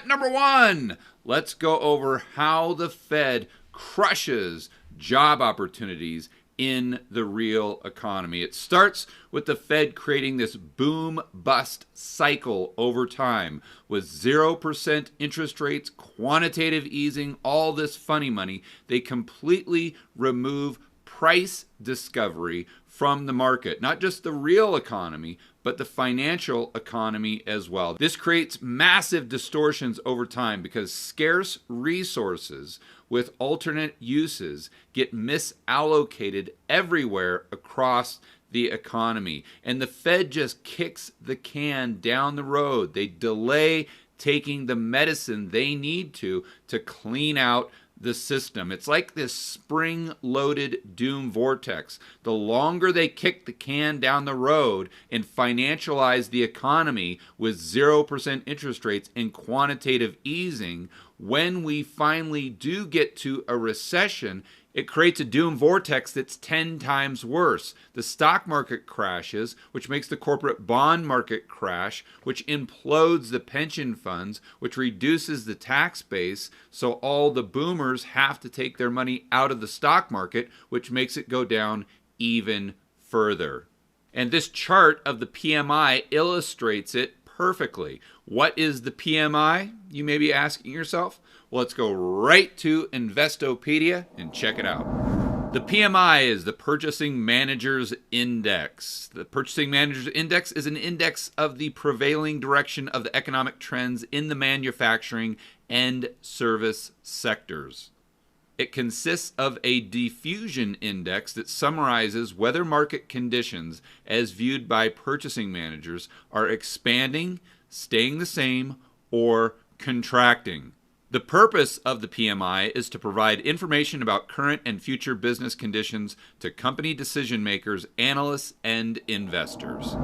number one, let's go over how the Fed crushes job opportunities in the real economy. It starts with the Fed creating this boom-bust cycle over time with 0% interest rates, quantitative easing, all this funny money. They completely remove price discovery from the market, not just the real economy, but the financial economy as well. This creates massive distortions over time because scarce resources with alternate uses get misallocated everywhere across the economy. And the Fed just kicks the can down the road. They delay taking the medicine they need to clean out the system. It's like this spring-loaded doom vortex. The longer they kick the can down the road and financialize the economy with 0% interest rates and quantitative easing, when we finally do get to a recession, it creates a doom vortex that's 10 times worse. The stock market crashes, which makes the corporate bond market crash, which implodes the pension funds, which reduces the tax base, so all the boomers have to take their money out of the stock market, which makes it go down even further. And this chart of the PMI illustrates it perfectly. What is the PMI, you may be asking yourself? Well, let's go right to Investopedia and check it out. The PMI is the Purchasing Managers Index. The Purchasing Managers Index is an index of the prevailing direction of the economic trends in the manufacturing and service sectors. It consists of a diffusion index that summarizes whether market conditions, as viewed by purchasing managers, are expanding, staying the same, or contracting. The purpose of the PMI is to provide information about current and future business conditions to company decision makers, analysts, and investors.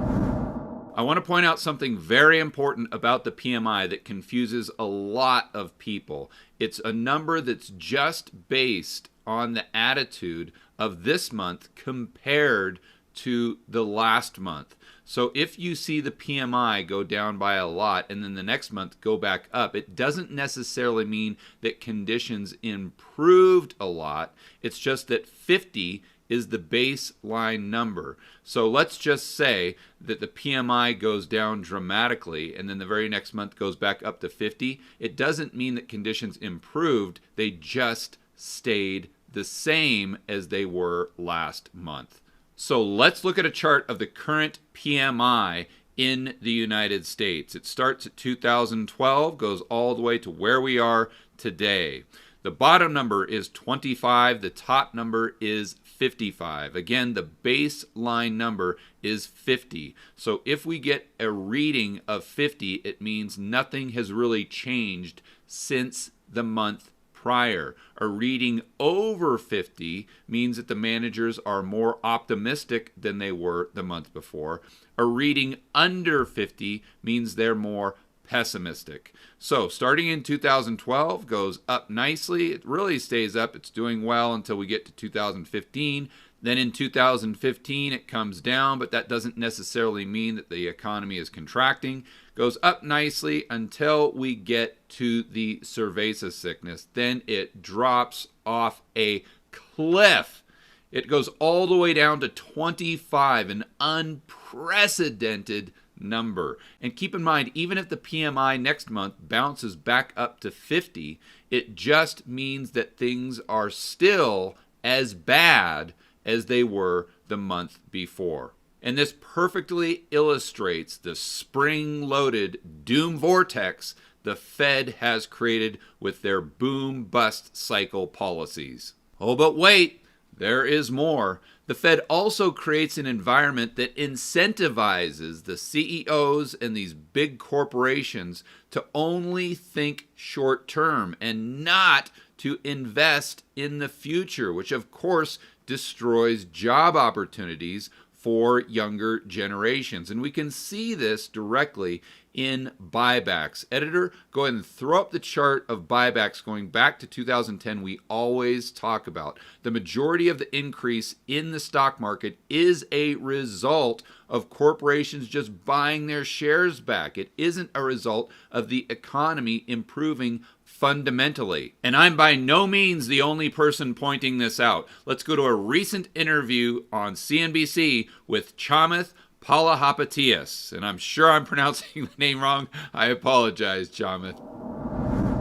I want to point out something very important about the PMI that confuses a lot of people. It's a number that's just based on the attitude of this month compared to the last month. So if you see the PMI go down by a lot and then the next month go back up, it doesn't necessarily mean that conditions improved a lot. It's just that 50 is the baseline number. So let's just say that the PMI goes down dramatically and then the very next month goes back up to 50. It doesn't mean that conditions improved. They just stayed the same as they were last month. So let's look at a chart of the current PMI in the United States. It starts at 2012, goes all the way to where we are today. The bottom number is 25, the top number is 55. Again, the baseline number is 50. So if we get a reading of 50, it means nothing has really changed since the month prior. A reading over 50 means that the managers are more optimistic than they were the month before. A reading under 50 means they're more pessimistic. So starting in 2012 goes up nicely. It really stays up. It's doing well until we get to 2015. Then in 2015 it comes down, but that doesn't necessarily mean that the economy is contracting. Goes up nicely until we get to the cerveza sickness. Then it drops off a cliff. It goes all the way down to 25, an unprecedented number. And keep in mind, even if the PMI next month bounces back up to 50, it just means that things are still as bad as they were the month before. And this perfectly illustrates the spring-loaded doom vortex the Fed has created with their boom-bust cycle policies. Oh, but wait, there is more. The Fed also creates an environment that incentivizes the CEOs and these big corporations to only think short-term and not to invest in the future, which of course destroys job opportunities for younger generations. And we can see this directly in buybacks. Editor, go ahead and throw up the chart of buybacks going back to 2010 we always talk about. The majority of the increase in the stock market is a result of corporations just buying their shares back. It isn't a result of the economy improving fundamentally. And I'm by no means the only person pointing this out. Let's go to a recent interview on CNBC with Chamath Palihapitiya. And I'm sure I'm pronouncing the name wrong. I apologize, Chamath.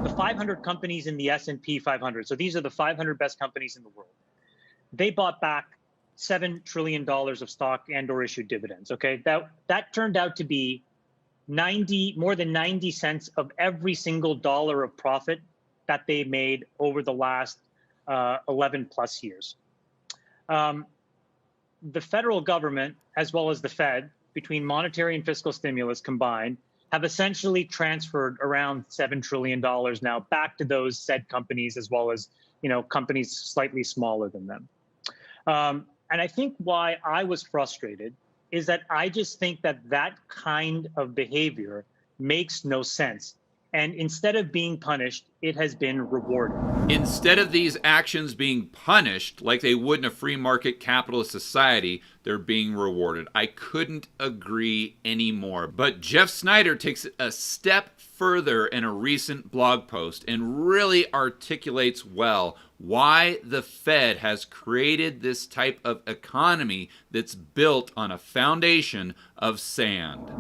The 500 companies in the S&P 500, so these are the 500 best companies in the world, they bought back $7 trillion of stock and or issued dividends. Okay, that turned out to be more than 90 cents of every single dollar of profit that they made over the last 11 plus years. The federal government, as well as the Fed, between monetary and fiscal stimulus combined, have essentially transferred around $7 trillion now back to those said companies, as well as, companies slightly smaller than them. And I think why I was frustrated is that I just think that kind of behavior makes no sense. And instead of being punished, it has been rewarded. Instead of these actions being punished like they would in a free market capitalist society, they're being rewarded. I couldn't agree anymore. But Jeff Snyder takes it a step further in a recent blog post and really articulates well why the Fed has created this type of economy that's built on a foundation of sand.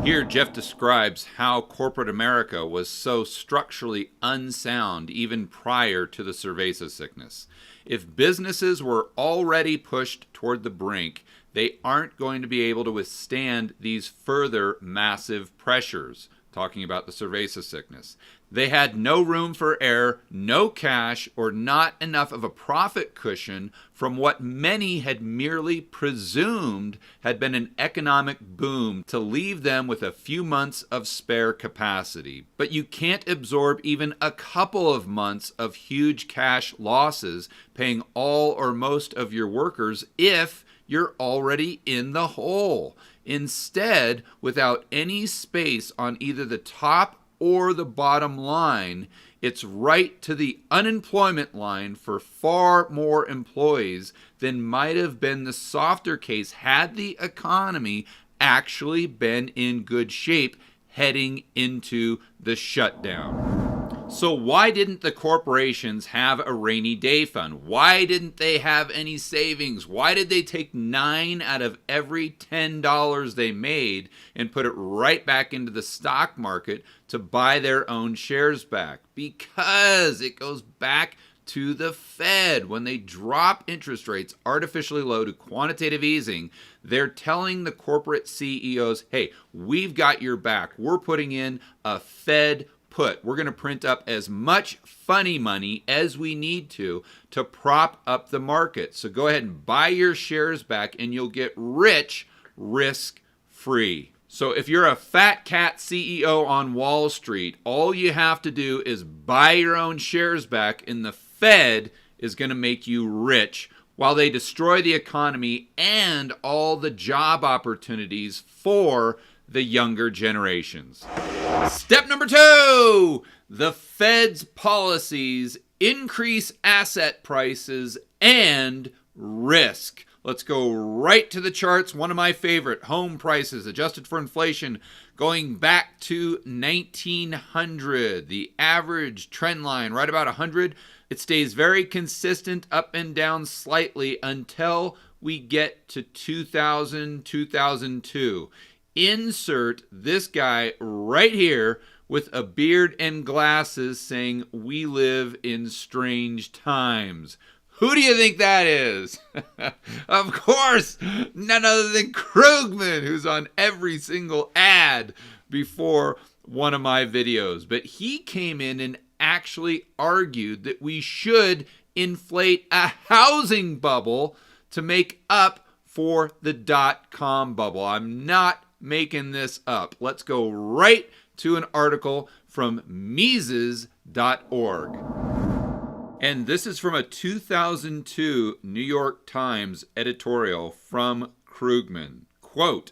Here, Jeff describes how corporate America was so structurally unsound even prior to the cerveza sickness. If businesses were already pushed toward the brink, they aren't going to be able to withstand these further massive pressures. Talking about the cerveza sickness. They had no room for error, no cash, or not enough of a profit cushion from what many had merely presumed had been an economic boom to leave them with a few months of spare capacity. But you can't absorb even a couple of months of huge cash losses paying all or most of your workers if you're already in the hole. Instead, without any space on either the top or the bottom line, it's right to the unemployment line for far more employees than might have been the softer case had the economy actually been in good shape heading into the shutdown. So why didn't the corporations have a rainy day fund? Why didn't they have any savings? Why did they take 9 out of every $10 they made and put it right back into the stock market to buy their own shares back? Because it goes back to the Fed. When they drop interest rates artificially low to quantitative easing, they're telling the corporate CEOs, hey, we've got your back. We're putting in a Fed put. We're going to print up as much funny money as we need to prop up the market. So go ahead and buy your shares back and you'll get rich risk-free. So if you're a fat cat CEO on Wall Street, all you have to do is buy your own shares back and the Fed is going to make you rich while they destroy the economy and all the job opportunities for the younger generations. Step number 2, the Fed's policies increase asset prices and risk. Let's go right to the charts. One of my favorite, home prices adjusted for inflation going back to 1900. The average trend line right about 100. It stays very consistent up and down slightly until we get to 2000, 2002. Insert this guy right here with a beard and glasses saying, "We live in strange times." Who do you think that is? Of course, none other than Krugman, who's on every single ad before one of my videos. But he came in and actually argued that we should inflate a housing bubble to make up for the dot-com bubble. I'm not making this up. Let's go right to an article from Mises.org. And this is from a 2002 New York Times editorial from Krugman. Quote,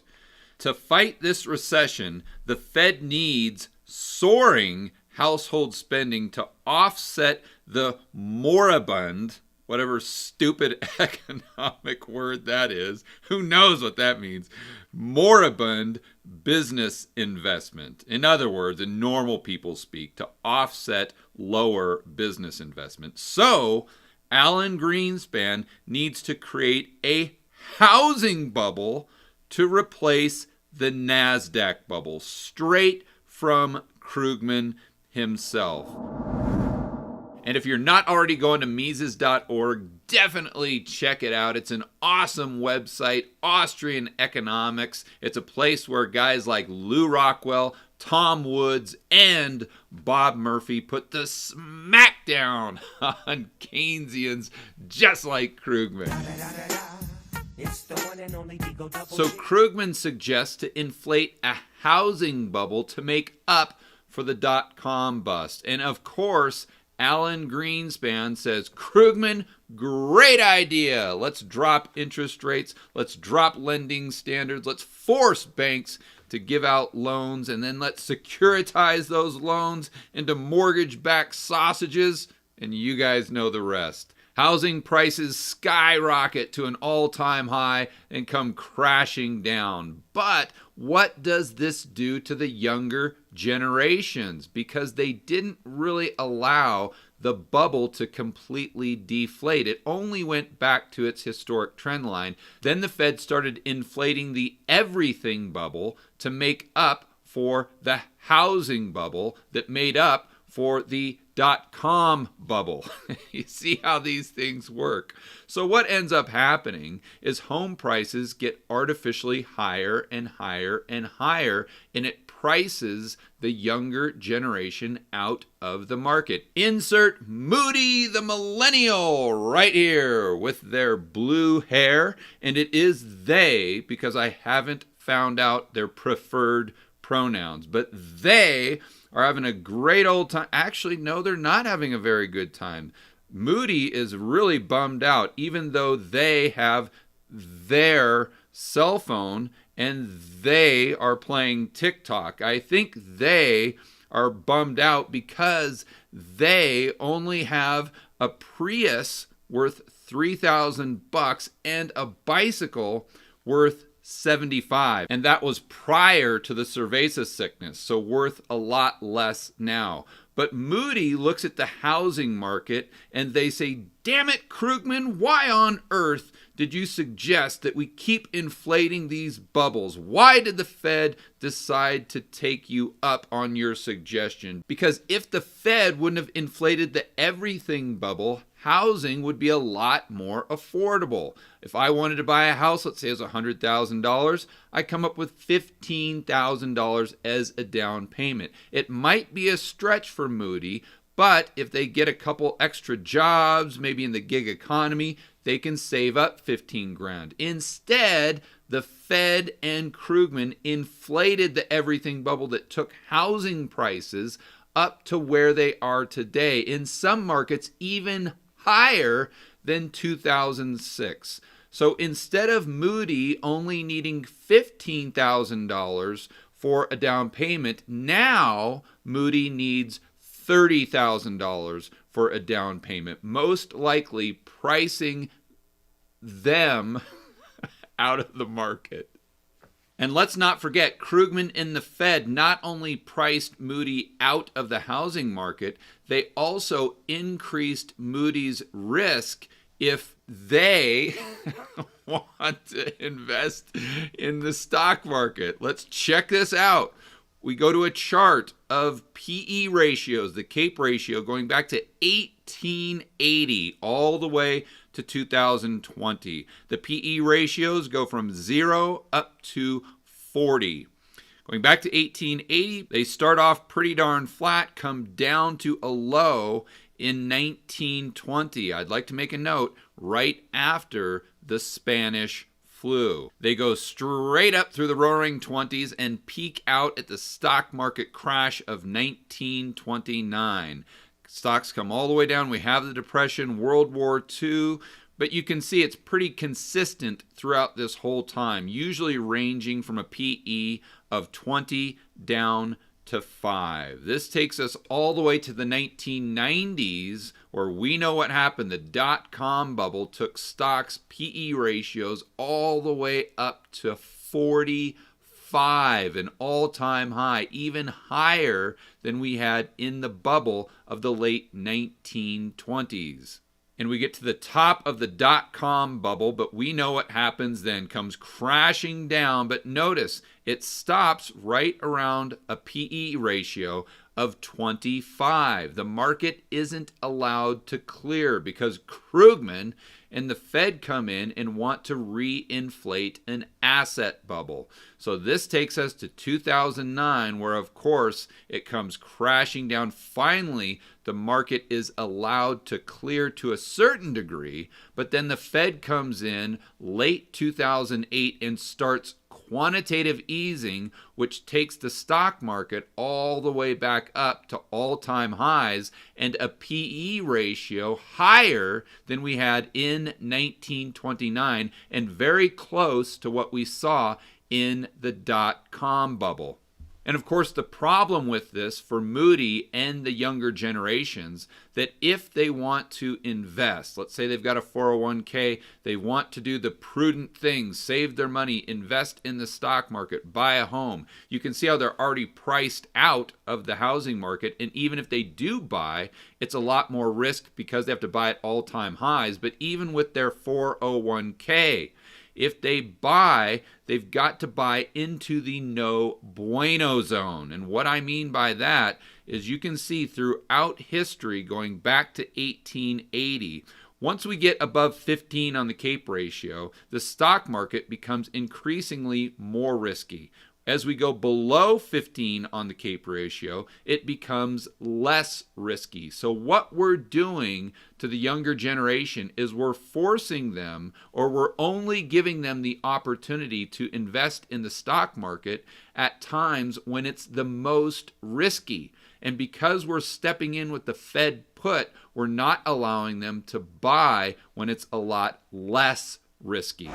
To fight this recession, the Fed needs soaring household spending to offset the moribund, whatever stupid economic word that is, who knows what that means, moribund business investment. In other words, in normal people speak, to offset lower business investment. So, Alan Greenspan needs to create a housing bubble to replace the NASDAQ bubble, straight from Krugman himself. And if you're not already going to Mises.org, definitely check it out. It's an awesome website, Austrian economics. It's a place where guys like Lou Rockwell, Tom Woods, and Bob Murphy put the smackdown on Keynesians just like Krugman. So Krugman suggests to inflate a housing bubble to make up for the dot-com bust. And of course, Alan Greenspan says, Krugman, great idea. Let's drop interest rates. Let's drop lending standards. Let's force banks to give out loans, and then let's securitize those loans into mortgage-backed sausages, and you guys know the rest. Housing prices skyrocket to an all-time high and come crashing down. But what does this do to the younger generations? Because they didn't really allow the bubble to completely deflate. It only went back to its historic trend line. Then the Fed started inflating the everything bubble to make up for the housing bubble that made up for the dot-com bubble. You see how these things work. So what ends up happening is home prices get artificially higher and higher and higher, and it prices the younger generation out of the market. Insert Moody the millennial right here with their blue hair, and it is they because I haven't found out their preferred pronouns, but they are having a great old time. Actually, no, they're not having a very good time. Moody is really bummed out, even though they have their cell phone and they are playing TikTok. I think they are bummed out because they only have a Prius worth $3,000 and a bicycle worth 75, and that was prior to the cerveza sickness, so worth a lot less now. But Moody looks at the housing market and they say, damn it, Krugman, why on earth did you suggest that we keep inflating these bubbles? Why did the Fed decide to take you up on your suggestion? Because if the Fed wouldn't have inflated the everything bubble, housing would be a lot more affordable. If I wanted to buy a house, let's say it's $100,000, I come up with $15,000 as a down payment. It might be a stretch for Moody, but if they get a couple extra jobs, maybe in the gig economy, they can save up 15 grand. Instead, the Fed and Krugman inflated the everything bubble that took housing prices up to where they are today. In some markets, even higher than 2006. So instead of Moody only needing $15,000 for a down payment, now Moody needs $30,000 for a down payment, most likely pricing them out of the market. And let's not forget, Krugman and the Fed not only priced Moody out of the housing market, they also increased Moody's risk if they want to invest in the stock market. Let's check this out. We go to a chart of PE ratios, the CAPE ratio, going back to 1880 all the way to 2020. The PE ratios go from 0 up to 40. Going back to 1880, they start off pretty darn flat, come down to a low in 1920. I'd like to make a note, right after the Spanish flu. They go straight up through the roaring 20s and peak out at the stock market crash of 1929. Stocks come all the way down. We have the Depression, World War II. but you can see it's pretty consistent throughout this whole time, usually ranging from a PE of 20 down to 5. This takes us all the way to the 1990s, where we know what happened. The dot-com bubble took stocks' PE ratios all the way up to 45, an all-time high, even higher than we had in the bubble of the late 1920s. And we get to the top of the dot-com bubble, but we know what happens then. Comes crashing down, but notice it stops right around a PE ratio of 25. The market isn't allowed to clear because Krugman and the Fed come in and want to re-inflate an asset bubble. So this takes us to 2009, where of course it comes crashing down. Finally, the market is allowed to clear to a certain degree, but then the Fed comes in late 2008 and starts quantitative easing, which takes the stock market all the way back up to all-time highs and a PE ratio higher than we had in 1929 and very close to what we saw in the dot-com bubble. And of course, the problem with this for Moody and the younger generations, that if they want to invest, let's say they've got a 401k, they want to do the prudent things, save their money, invest in the stock market, buy a home. You can see how they're already priced out of the housing market. And even if they do buy, it's a lot more risk because they have to buy at all-time highs. But even with their 401k, if they buy, they've got to buy into the no bueno zone. And what I mean by that is you can see throughout history, going back to 1880, once we get above 15 on the CAPE ratio, the stock market becomes increasingly more risky. As we go below 15 on the CAPE ratio, it becomes less risky. So what we're doing to the younger generation is we're forcing them, or we're only giving them the opportunity to invest in the stock market at times when it's the most risky. And because we're stepping in with the Fed put, we're not allowing them to buy when it's a lot less risky.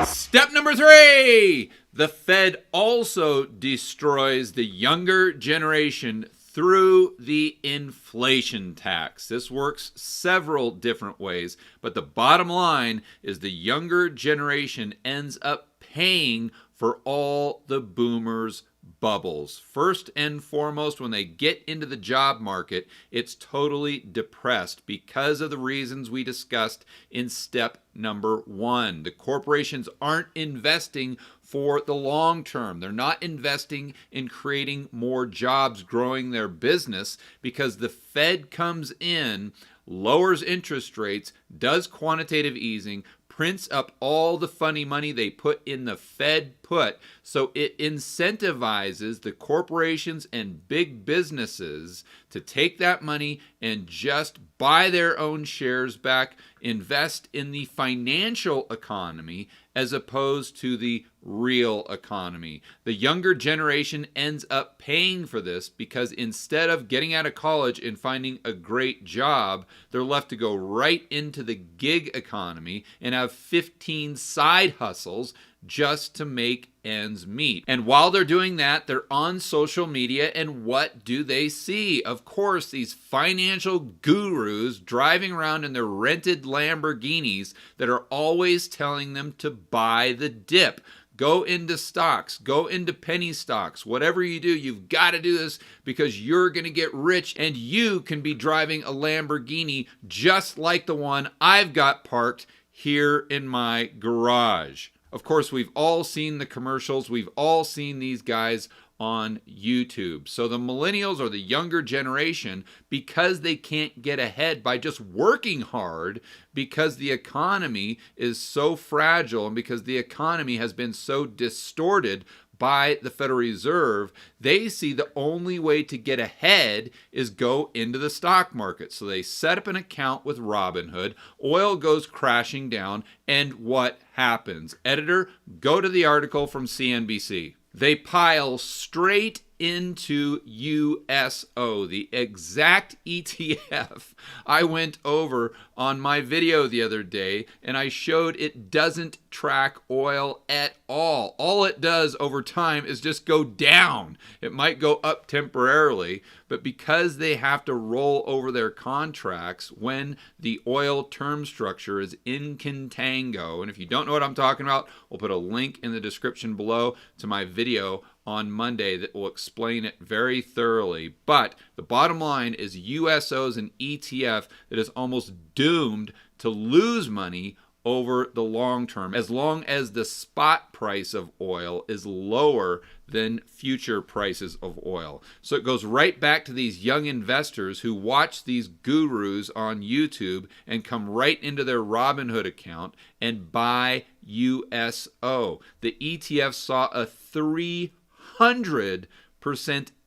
Step number 3, the Fed also destroys the younger generation through the inflation tax. This works several different ways, but the bottom line is the younger generation ends up paying for all the boomers' bubbles. First and foremost, when they get into the job market, it's totally depressed because of the reasons we discussed in step number 1. The corporations aren't investing for the long term. They're not investing in creating more jobs, growing their business, because the Fed comes in, lowers interest rates, does quantitative easing, prints up all the funny money they put in the Fed put, so it incentivizes the corporations and big businesses to take that money and just buy their own shares back, invest in the financial economy as opposed to the real economy. The younger generation ends up paying for this because instead of getting out of college and finding a great job, they're left to go right into the gig economy and have 15 side hustles just to make ends meet. And while they're doing that, they're on social media, and what do they see? Of course, these financial gurus driving around in their rented Lamborghinis that are always telling them to buy the dip. Go into stocks, go into penny stocks. Whatever you do, you've got to do this because you're going to get rich and you can be driving a Lamborghini just like the one I've got parked here in my garage. Of course, we've all seen the commercials. We've all seen these guys on YouTube. So the millennials or the younger generation, because they can't get ahead by just working hard, because the economy is so fragile and because the economy has been so distorted by the Federal Reserve, they see the only way to get ahead is go into the stock market. So they set up an account with Robinhood, oil goes crashing down, and what happens? Editor, go to the article from CNBC. They pile straight into USO, the exact ETF I went over on my video the other day, and I showed it doesn't track oil at all. All it does over time is just go down. It might go up temporarily, but because they have to roll over their contracts when the oil term structure is in contango, and if you don't know what I'm talking about, we'll put a link in the description below to my video on Monday that will explain it very thoroughly. But the bottom line is USO is an ETF that is almost doomed to lose money over the long term, as long as the spot price of oil is lower than future prices of oil. So it goes right back to these young investors who watch these gurus on YouTube and come right into their Robinhood account and buy USO. The ETF saw a 300%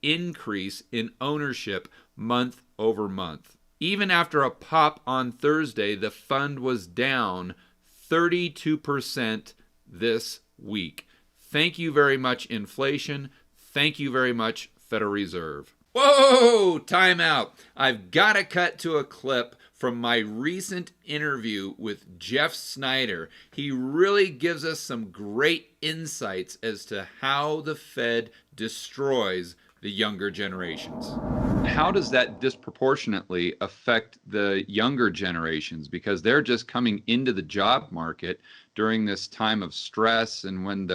increase in ownership month over month. Even after a pop on Thursday, the fund was down 32% this week. Thank you very much, inflation. Thank you very much, Federal Reserve. Whoa, time out. I've got to cut to a clip from my recent interview with Jeff Snyder. He really gives us some great insights as to how the Fed destroys the younger generations. How does that disproportionately affect the younger generations? Because they're just coming into the job market during this time of stress, and when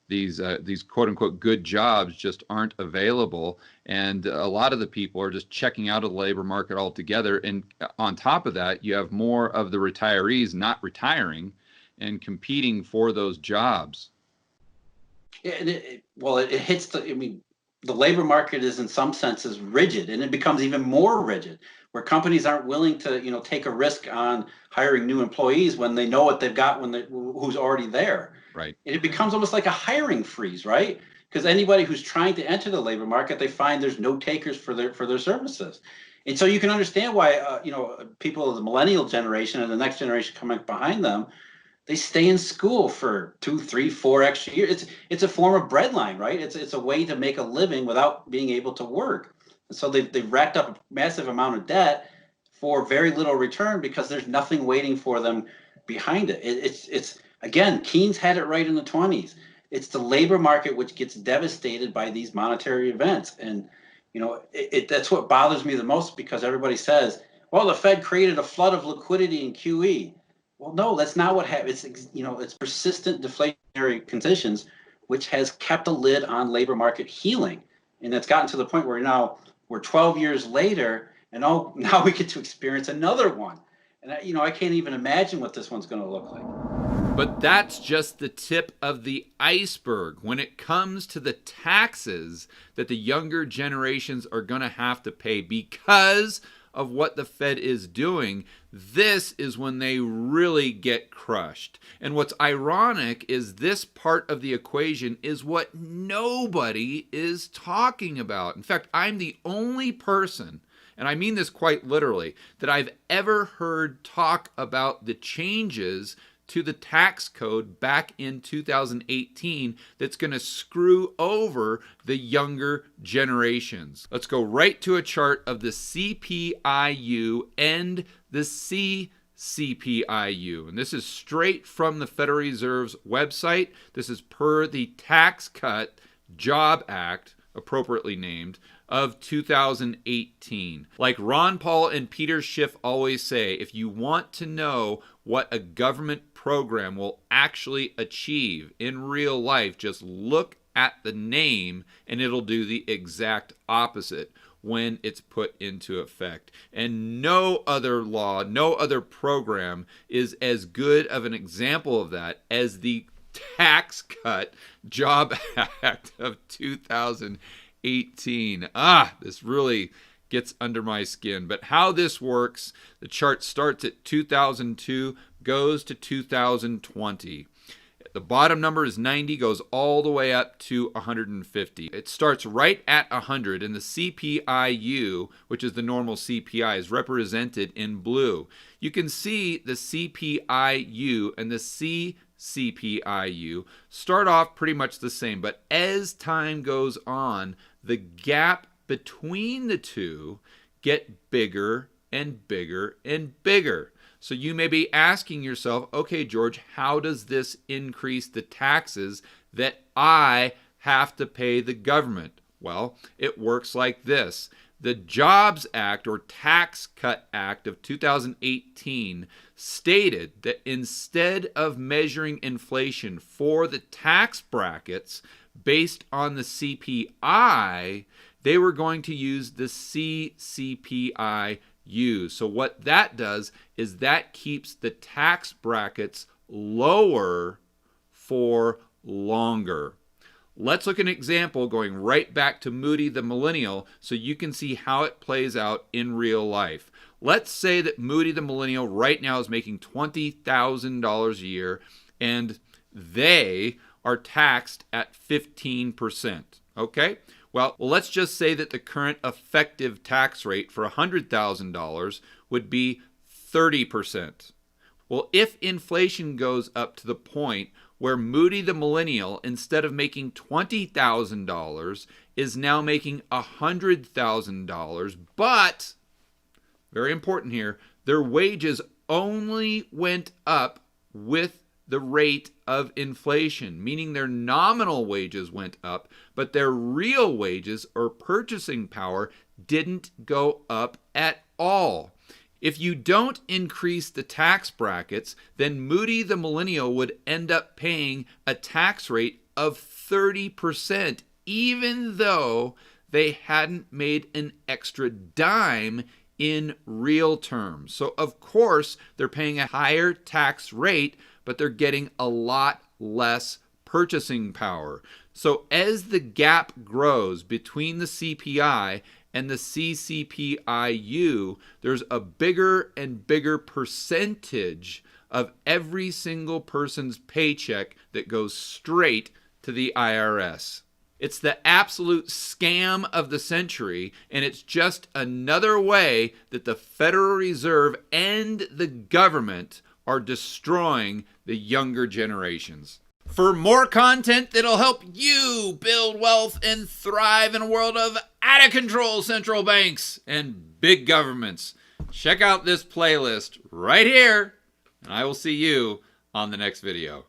these quote unquote good jobs just aren't available, and a lot of the people are just checking out of the labor market altogether. And on top of that, you have more of the retirees not retiring and competing for those jobs. Yeah, and it hits the labor market is in some senses rigid, and it becomes even more rigid, where companies aren't willing to take a risk on hiring new employees when they know what they've got who's already there. Right. And it becomes almost like a hiring freeze, right? Because anybody who's trying to enter the labor market, they find there's no takers for their services. And so you can understand why people of the millennial generation and the next generation coming behind them, they stay in school for 2, 3, 4 extra years. It's a form of breadline, right? It's a way to make a living without being able to work. And so they've racked up a massive amount of debt for very little return because there's nothing waiting for them behind it. It's again, Keynes had it right in the 1920s. It's the labor market which gets devastated by these monetary events, and that's what bothers me the most, because everybody says, well, the Fed created a flood of liquidity in QE. Well, no, that's not what happened. It's persistent deflationary conditions, which has kept a lid on labor market healing, and it's gotten to the point where now we're 12 years later, and now we get to experience another one. And I can't even imagine what this one's going to look like. But that's just the tip of the iceberg when it comes to the taxes that the younger generations are going to have to pay because of what the Fed is doing. This is when they really get crushed. And what's ironic is this part of the equation is what nobody is talking about. In fact, I'm the only person, and I mean this quite literally, that I've ever heard talk about the changes to the tax code back in 2018 that's going to screw over the younger generations. Let's go right to a chart of the CPIU and the CCPIU. And this is straight from the Federal Reserve's website. This is per the Tax Cut Job Act, appropriately named, of 2018. Like Ron Paul and Peter Schiff always say, if you want to know what a government program will actually achieve in real life, just look at the name and it'll do the exact opposite when it's put into effect. And no other law, no other program is as good of an example of that as the Tax Cut Job Act of 2018. This really gets under my skin. But how this works, the chart starts at 2002, goes to 2020. The bottom number is 90, goes all the way up to 150. It starts right at 100, and the CPIU, which is the normal CPI, is represented in blue. You can see the CPIU and the CCPIU start off pretty much the same, but as time goes on, the gap between the two get bigger and bigger and bigger. So you may be asking yourself, okay, George, how does this increase the taxes that I have to pay the government? Well, it works like this. The Jobs Act, or Tax Cut Act of 2018, stated that instead of measuring inflation for the tax brackets based on the CPI, they were going to use the CCPI. So what that does is that keeps the tax brackets lower for longer. Let's look at an example going right back to Moody the Millennial so you can see how it plays out in real life. Let's say that Moody the Millennial right now is making $20,000 a year and they are taxed at 15%. Okay? Well, let's just say that the current effective tax rate for $100,000 would be 30%. Well, if inflation goes up to the point where Moody the Millennial, instead of making $20,000, is now making $100,000, but, very important here, their wages only went up with the rate of inflation, meaning their nominal wages went up, but their real wages or purchasing power didn't go up at all. If you don't increase the tax brackets, then Moody the Millennial would end up paying a tax rate of 30%, even though they hadn't made an extra dime in real terms. So, of course, they're paying a higher tax rate, but they're getting a lot less purchasing power. So as the gap grows between the CPI and the CCPIU, there's a bigger and bigger percentage of every single person's paycheck that goes straight to the IRS. It's the absolute scam of the century, and it's just another way that the Federal Reserve and the government are destroying the younger generations. For more content that'll help you build wealth and thrive in a world of out-of-control central banks and big governments, check out this playlist right here, and I will see you on the next video.